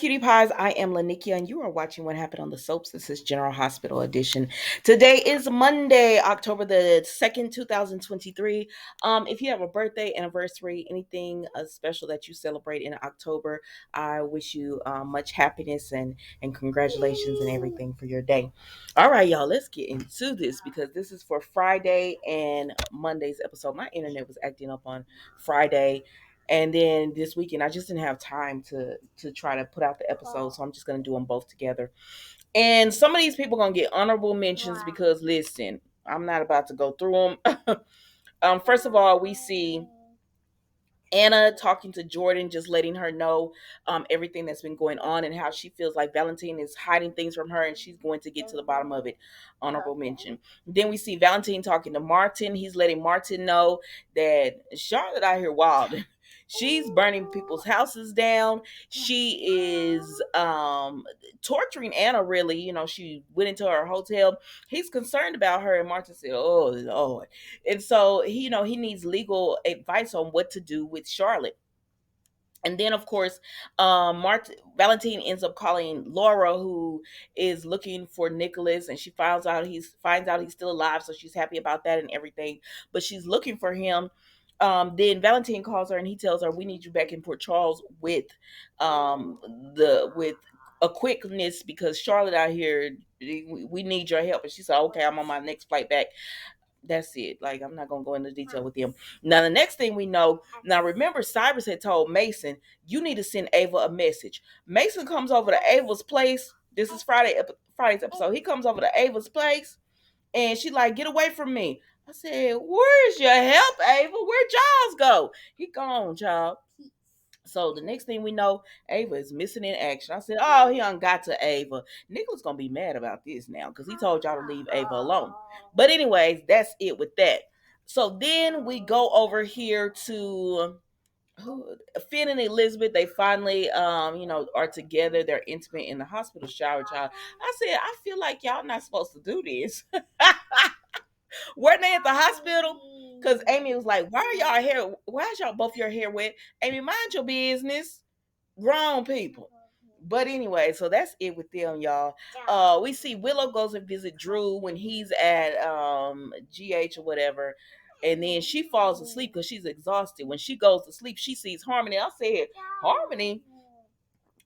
cutie pies. I am Lanikia, and you are watching What Happened on the Soaps. This is General Hospital Edition. Today is Monday, October the 2nd, 2023. If you have a birthday, anniversary, anything special that you celebrate in October, I wish you much happiness and congratulations and everything for your day. All right, y'all, let's get into this because this is for Friday and Monday's episode. My internet was acting up on Friday, and then this weekend I just didn't have time to try to put out the episode, so I'm just gonna do them both together. And some of these people gonna get honorable mentions because listen, I'm not about to go through them. First of all, we see Anna talking to Jordan, just letting her know everything that's been going on and how she feels like Valentine is hiding things from her and she's going to get to the bottom of it. Honorable mention. Then we see Valentine talking to Martin. He's letting Martin know that Charlotte out here wild. She's burning people's houses down. She is torturing Anna, really. You know, she went into her hotel. He's concerned about her, and Martin said, "Oh, Lord." And so he needs legal advice on what to do with Charlotte. And then, of course, Valentine ends up calling Laura, who is looking for Nicholas, and she finds out he's still alive, so she's happy about that and everything. But she's looking for him. Then Valentine calls her and he tells her, "We need you back in Port Charles with with a quickness because Charlotte out here, we need your help." And she said, "Okay, I'm on my next flight back." That's it. Like, I'm not gonna go into detail with them. Now, the next thing we know, now remember, Cyrus had told Mason, "You need to send Ava a message." Mason comes over to Ava's place. This is Friday's episode. He comes over to Ava's place, and she like, "Get away from me." I said, "Where's your help, Ava? Where'd Giles go?" He gone, child. So the next thing we know, Ava is missing in action. I said, "Oh, he done got to Ava." Nicholas gonna be mad about this now because he told y'all to leave Ava alone. But anyways, that's it with that. So then we go over here to Finn and Elizabeth. They finally, are together. They're intimate in the hospital shower, child. I said, I feel like y'all not supposed to do this. Weren't they at the hospital? Because Amy was like, "Why are y'all hair? Why is y'all both your hair wet?" Amy, mind your business. Grown people. But anyway, so that's it with them, y'all. We see Willow goes and visit Drew when he's at GH or whatever. And then she falls asleep because she's exhausted. When she goes to sleep, she sees Harmony. I said, "Harmony?"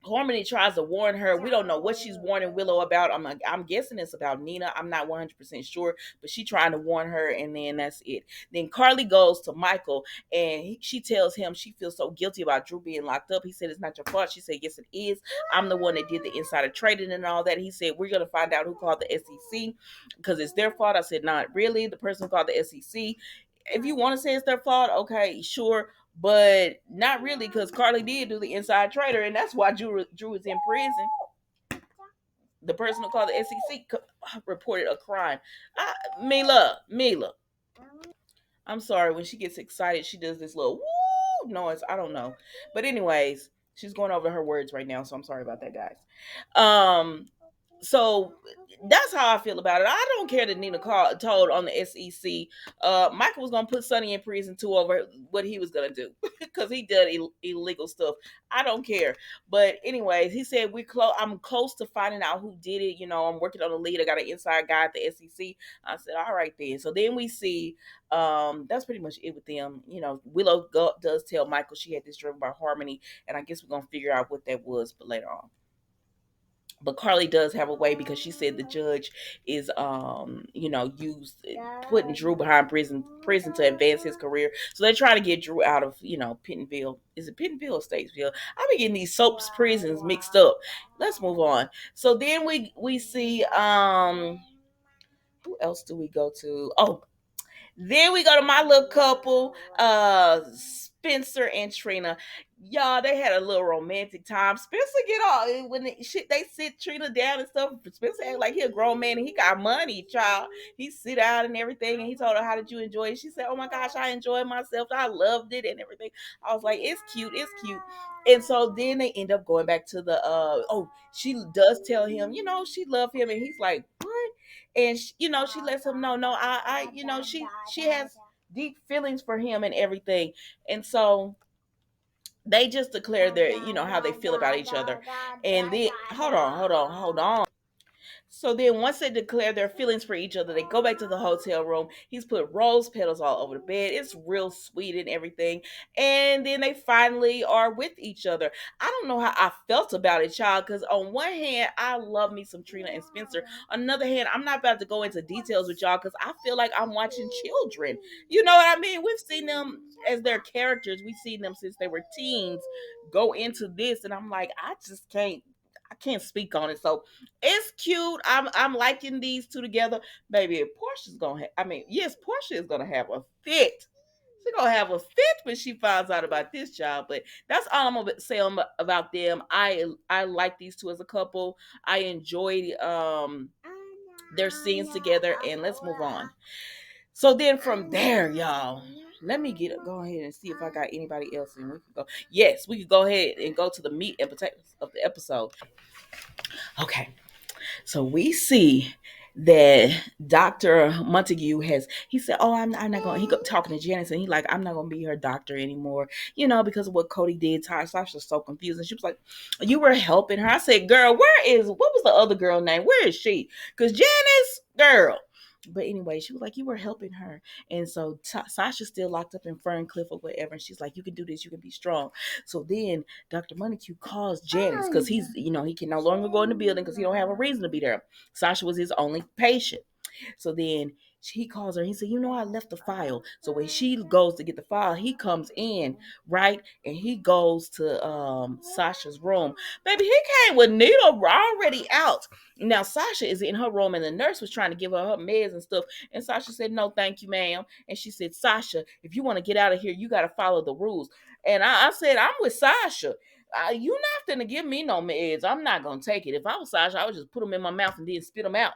Harmony tries to warn her. We don't know what she's warning Willow about. I'm guessing it's about Nina. I'm not 100% sure, but she trying to warn her, and then that's it. Then Carly goes to Michael, and she tells him she feels so guilty about Drew being locked up. He said, "It's not your fault." She said, "Yes, it is. I'm the one that did the insider trading and all that." He said, "We're going to find out who called the SEC because it's their fault." I said, "Not really. The person who called the SEC. If you want to say it's their fault, okay, sure, but not really because Carly did do the inside trader, and that's why Drew is in prison." The person who called the SEC reported a crime. Mila. I'm sorry, when she gets excited, she does this little woo noise. I don't know. But anyways, she's going over her words right now, so I'm sorry about that, guys. Um, so that's how I feel about it. I don't care that Nina told on the SEC. Michael was gonna put Sonny in prison too over what he was gonna do because he did illegal stuff. I don't care. But anyways, he said I'm close to finding out who did it. I'm working on a lead. I got an inside guy at the SEC. I said, all right then. So then we see that's pretty much it with them. Willow does tell Michael she had this dream about Harmony, and I guess we're gonna figure out what that was, but later on. But Carly does have a way because she said the judge is used putting Drew behind prison to advance his career. So they're trying to get Drew out of Pentonville. Is it Pentonville or Statesville? I've been getting these soaps prisons mixed up. Let's move on. So then we see who else do we go to? Oh, then we go to my little couple, Spencer and Trina. Y'all, they had a little romantic time. Spencer get all when they sit Trina down and stuff. Spencer act like he a grown man and he got money, child. He sit out and everything, and he told her, "How did you enjoy it?" She said, "Oh my gosh, I enjoyed myself. I loved it and everything." I was like, "It's cute, it's cute." And so then they end up going back to the she does tell him, she loved him, and he's like, "What?" And she lets him know, no, she has deep feelings for him and everything. And so They just declare their, how they feel about each other. And then, hold on. So then, once they declare their feelings for each other, they go back to the hotel room. He's put rose petals all over the bed. It's real sweet and everything. And then they finally are with each other. I don't know how I felt about it, child, because on one hand, I love me some Trina and Spencer. On another hand, I'm not about to go into details with y'all because I feel like I'm watching children. You know what I mean? We've seen them as their characters. We've seen them since they were teens go into this, and I'm like, I can't speak on it. So it's cute. I'm liking these two together. Baby, if Portia's gonna yes, Portia is gonna have a fit. She's gonna have a fit when she finds out about this job. But that's all I'm gonna say about them. I like these two as a couple. I enjoy their scenes together, and let's move on. So then from there, y'all, let me go ahead and see if I got anybody else, and we can go. Yes, we can go ahead and go to the meat and potatoes of the episode. Okay, so we see that Dr. Montague he said, oh, I'm not going, talking to Janice, and he like, I'm not going to be her doctor anymore, because of what Cody did. Sasha was so confused, and she was like, you were helping her. I said, girl, what was the other girl name? Where is she? Because Janice, girl. But anyway, she was like, you were helping her. And so Sasha's still locked up in Ferncliff or whatever. And she's like, you can do this. You can be strong. So then Dr. Montague calls Janice because he can no longer go in the building because he don't have a reason to be there. Sasha was his only patient. So then he calls her. He said, I left the file. So when she goes to get the file, he comes in, right? And he goes to Sasha's room. Baby, he came with needle already out. Now Sasha is in her room, and the nurse was trying to give her meds and stuff. And Sasha said, no, thank you, ma'am. And she said, Sasha, if you want to get out of here, you got to follow the rules. And I said, I'm with Sasha. You not gonna give me no meds. I'm not gonna take it. If I was Sasha, I would just put them in my mouth and then spit them out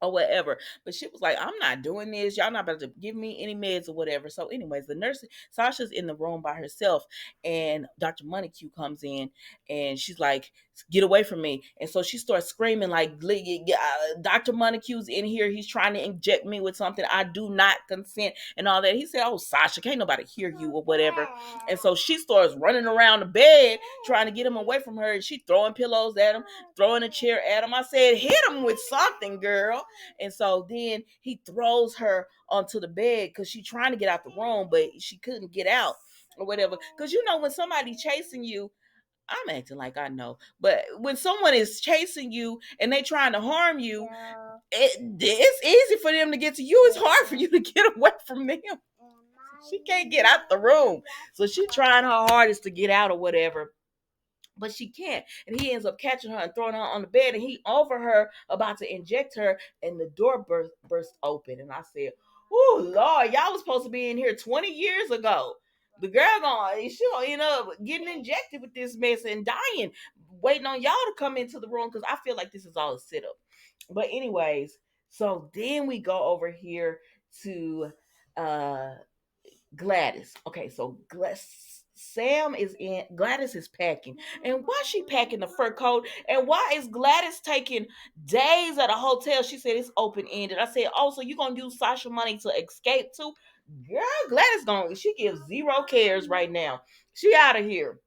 or whatever. But she was like, I'm not doing this. Y'all not about to give me any meds or whatever. So anyways, the nurse, Sasha's in the room by herself, and Dr. Montague comes in, and she's like, get away from me. And so she starts screaming like, Dr. Montague's in here. He's trying to inject me with something. I do not consent and all that. He said, oh, Sasha, can't nobody hear you or whatever. And so she starts running around the bed trying to get him away from her. And she throwing pillows at him, throwing a chair at him. I said, hit him with something, girl. And so then he throws her onto the bed because she's trying to get out the room, but she couldn't get out or whatever. Because when somebody chasing you, I'm acting like I know, but when someone is chasing you and they trying to harm you, it's easy for them to get to you. It's hard for you to get away from them. She can't get out the room, so she trying her hardest to get out or whatever. But she can't. And he ends up catching her and throwing her on the bed. And he over her, about to inject her. And the door burst open. And I said, oh, Lord, y'all was supposed to be in here 20 years ago. The girl she'll end up getting injected with this mess and dying, waiting on y'all to come into the room, because I feel like this is all a setup. But anyways, so then we go over here to uh Gladys. Okay, so Sam is in. Gladys is packing, and why is she packing the fur coat? And why is Gladys taking days at a hotel? She said it's open ended. I said, oh, so you gonna use Sasha money to escape too? Girl, Gladys she gives zero cares right now. She out of here.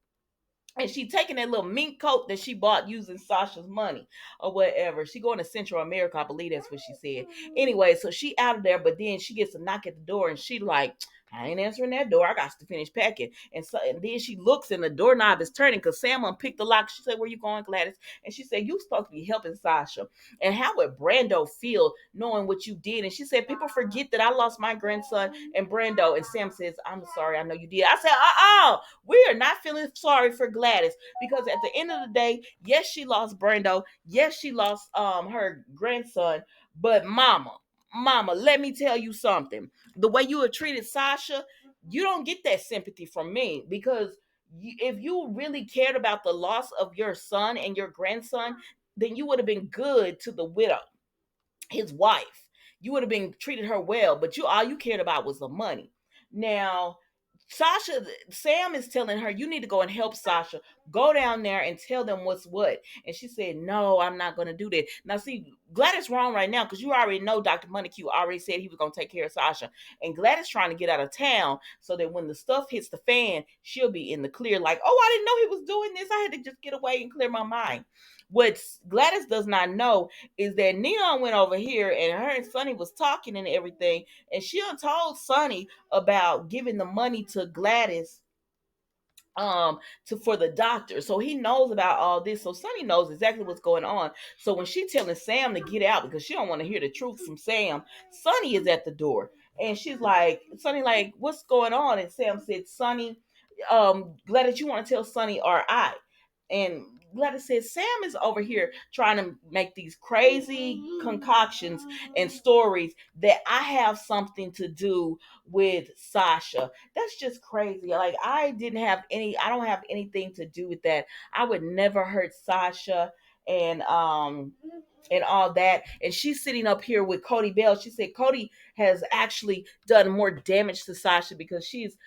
And she taking that little mink coat that she bought using Sasha's money or whatever. She going to Central America, I believe that's what she said. Anyway, so she out of there, but then she gets a knock at the door, and she like, I ain't answering that door. I got to finish packing. And then she looks, and the doorknob is turning because Sam unpicked the lock. She said, where you going, Gladys? And she said, you supposed to be helping Sasha. And how would Brando feel knowing what you did? And she said, people forget that I lost my grandson and Brando. And Sam says, I'm sorry, I know you did. I said, we are not feeling sorry for Gladys, because at the end of the day, yes, she lost Brando. Yes, she lost her grandson. But mama, let me tell you something. The way you have treated Sasha, you don't get that sympathy from me, because if you really cared about the loss of your son and your grandson, then you would have been good to the widow, his wife. You would have been treated her well, but all you cared about was the money. Now, Sasha, Sam is telling her, you need to go and help Sasha. Go down there and tell them what's what. And she said, no, I'm not going to do that. Now, see, Gladys wrong right now because you already know Dr. Montague already said he was going to take care of Sasha. And Gladys trying to get out of town so that when the stuff hits the fan, she'll be in the clear. Like, oh, I didn't know he was doing this. I had to just get away and clear my mind. What Gladys does not know is that Neon went over here and her and Sonny was talking and everything. And she done told Sonny about giving the money to Gladys to for the doctor. So he knows about all this. So Sonny knows exactly what's going on. So when she telling Sam to get out because she don't want to hear the truth from Sam, Sonny is at the door. And she's like, Sonny, like, what's going on? And Sam said, Sonny, Gladys, you want to tell Sonny or I? And Gladys said, Sam is over here trying to make these crazy concoctions and stories that I have something to do with Sasha. That's just crazy. Like I don't have anything to do with that. I would never hurt Sasha and and all that. And she's sitting up here with Cody Bell. She said Cody has actually done more damage to Sasha because she's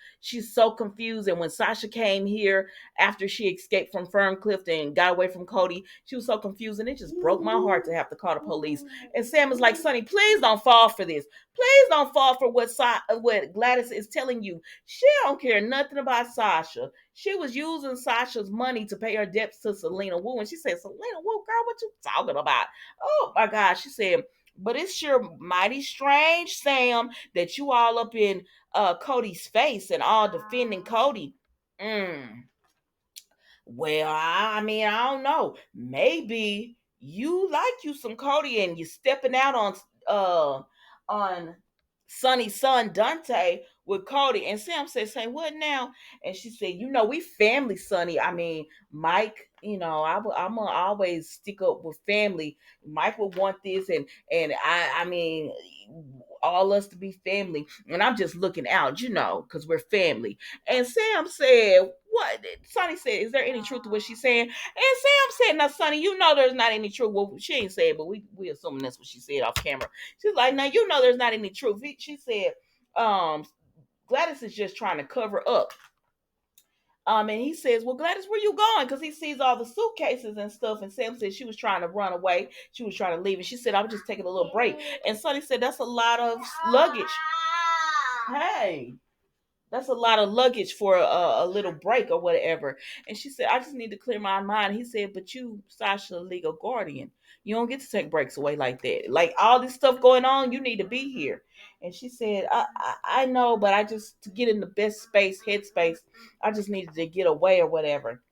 so confused. And when Sasha came here after she escaped from Ferncliff and got away from Cody, she was so confused, and it just broke my heart to have to call the police. And Sam is like, Sonny, please don't fall for this. Please don't fall for what Gladys is telling you. She don't care nothing about Sasha. She was using Sasha's money to pay her debts to Selena Wu. And she said, Selena Wu, girl, what you talking about? Oh my God. She said, but it's sure mighty strange, Sam, that you all up in Cody's face and all defending Cody. Mm. Well, I mean, I don't know. Maybe you like you some Cody and you stepping out on Sonny's son Dante with Cody. And Sam said, say what now? And she said, you know, we family, Sonny. I mean, Mike, you know, I'm gonna always stick up with family. Mike would want this, and I mean, all us to be family. And I'm just looking out, you know, because we're family. And Sam said, what? Sonny said, is there any truth to what she's saying? And Sam said, now, Sonny, you know there's not any truth. Well, she ain't said, but we assuming that's what she said off camera. She's like, now, you know there's not any truth. She said, um, Gladys is just trying to cover up. And he says, well, Gladys, where you going? Because he sees all the suitcases and stuff. And Sam said she was trying to run away. She was trying to leave. And she said, I was just taking a little break. And Sonny said, that's a lot of luggage. Hey, that's a lot of luggage for a little break or whatever. And she said, I just need to clear my mind. He said, but you, Sasha, legal guardian, you don't get to take breaks away like that. Like all this stuff going on, you need to be here. And she said, I know, but I just, to get in the best space, headspace, I just needed to get away or whatever.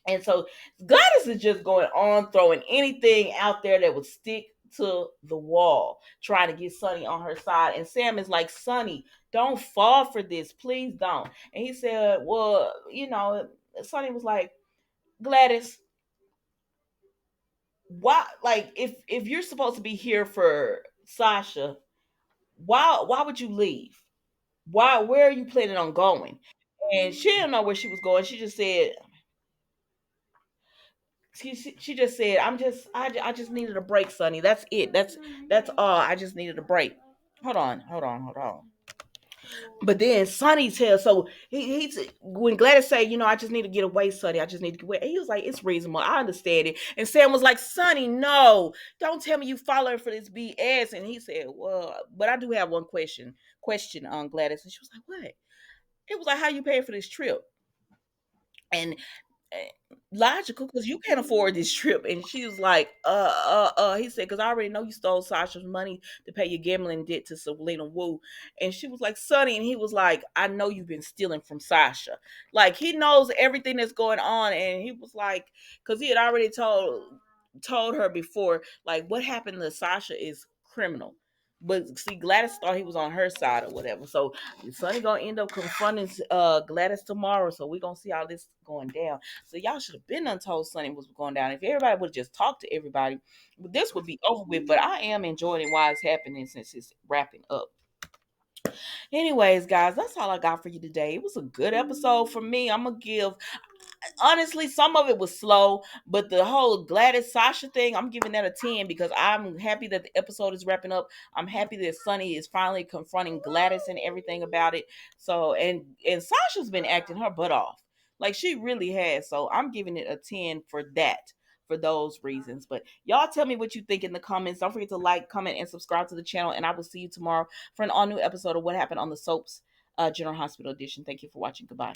And so Gladys is just going on throwing anything out there that would stick to the wall, trying to get Sonny on her side. And Sam is like, Sonny, don't fall for this. Please don't. And he said, well, you know, Sonny was like, Gladys, why, like, if you're supposed to be here for Sasha, why would you leave? Where are you planning on going? And she didn't know where she was going. She just said, she just said, I just needed a break, Sonny. That's it. That's all. I just needed a break. Hold on. But then Sonny tells, so he's when Gladys say, you know, I just need to get away, Sonny. I just need to get away. And he was like, it's reasonable. I understand it. And Sam was like, Sonny, no, don't tell me you following for this BS. And he said, well, but I do have one question on Gladys. And she was like, what? It was like, how you paying for this trip? And logical because you can't afford this trip. And she was like, he said, because I already know you stole Sasha's money to pay your gambling debt to Selena Wu. And she was like, Sonny, and he was like, I know you've been stealing from Sasha. Like he knows everything that's going on. And he was like, because he had already told her before, like what happened to Sasha is criminal. But see, Gladys thought he was on her side or whatever. So Sonny gonna end up confronting Gladys tomorrow. So we gonna see how this going down. So y'all should have been untold Sonny was going down. If everybody would just talk to everybody, this would be over with. But I am enjoying it while it's happening since it's wrapping up. Anyways, guys, that's all I got for you today. It was a good episode for me. I'm gonna give. honestly, some of it was slow, but the whole Gladys Sasha thing, I'm giving that a 10 because I'm happy that the episode is wrapping up. I'm happy that Sunny is finally confronting Gladys and everything about it. So, and Sasha's been acting her butt off. Like she really has. So I'm giving it a 10 for that. For those reasons. But y'all tell me what you think in the comments. Don't forget to like, comment, and subscribe to the channel. And I will see you tomorrow for an all new episode of What Happened on the Soaps General Hospital Edition. Thank you for watching. Goodbye.